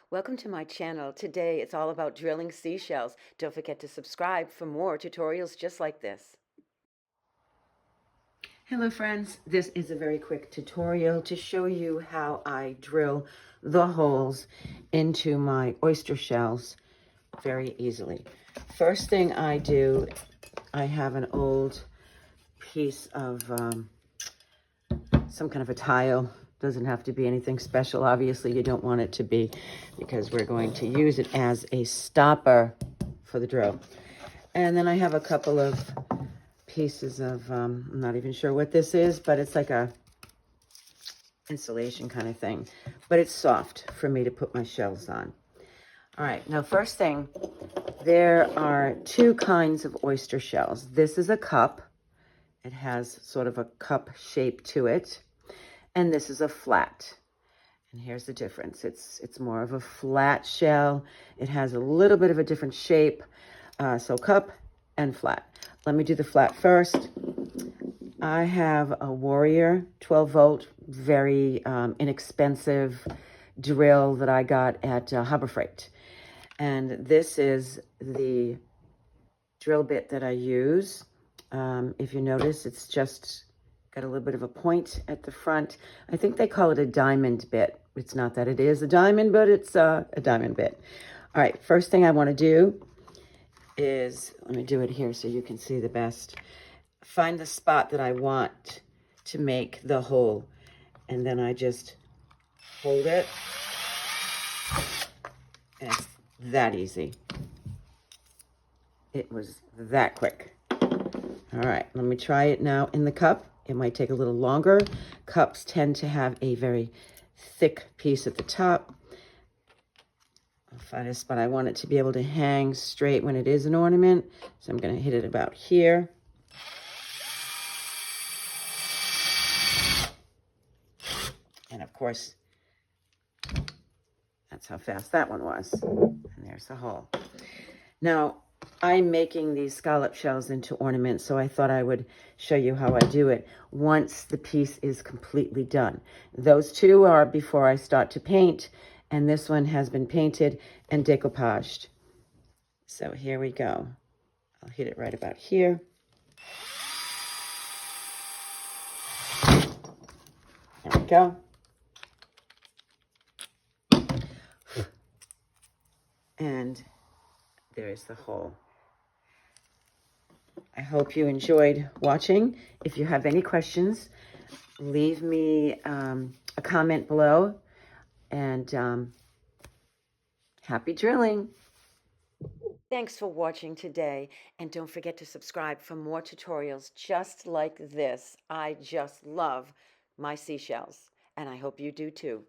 Welcome to my channel. Today it's all about drilling seashells. Don't forget to subscribe for more tutorials just like this. Hello friends, this is a very quick tutorial to show you how I drill the holes into my oyster shells very easily. First thing I do, I have an old piece of some kind of a tile. Doesn't have to be anything special. Obviously, you don't want it to be, because we're going to use it as a stopper for the drill. And then I have a couple of pieces of, I'm not even sure what this is, but it's like a insulation kind of thing. But it's soft for me to put my shells on. All right, now first thing, there are two kinds of oyster shells. This is a cup. It has sort of a cup shape to it. And this is a flat. And here's the difference. It's more of a flat shell. It has a little bit of a different shape. So cup and flat. Let me do the flat first. I have a Warrior 12 volt, very inexpensive drill that I got at Harbor Freight. And this is the drill bit that I use. If you notice, it's just got a little bit of a point at the front. I think they call it a diamond bit. It's not that it is a diamond, but it's a diamond bit. All right, first thing I want to do is, let me do it here so you can see the best. Find the spot that I want to make the hole. And then I just hold it. And it's that easy. It was that quick. All right, let me try it now in the cup. It might take a little longer. Cups tend to have a very thick piece at the top. I'll find a spot. I want it to be able to hang straight when it is an ornament. So I'm going to hit it about here. And of course, that's how fast that one was. And there's the hole. Now, I'm making these scallop shells into ornaments, so I thought I would show you how I do it once the piece is completely done. Those two are before I start to paint, and this one has been painted and decoupaged. So here we go. I'll hit it right about here. There we go. And there's the hole. I hope you enjoyed watching. If you have any questions, leave me a comment below. And happy drilling. Thanks for watching today. And don't forget to subscribe for more tutorials just like this. I just love my seashells. And I hope you do too.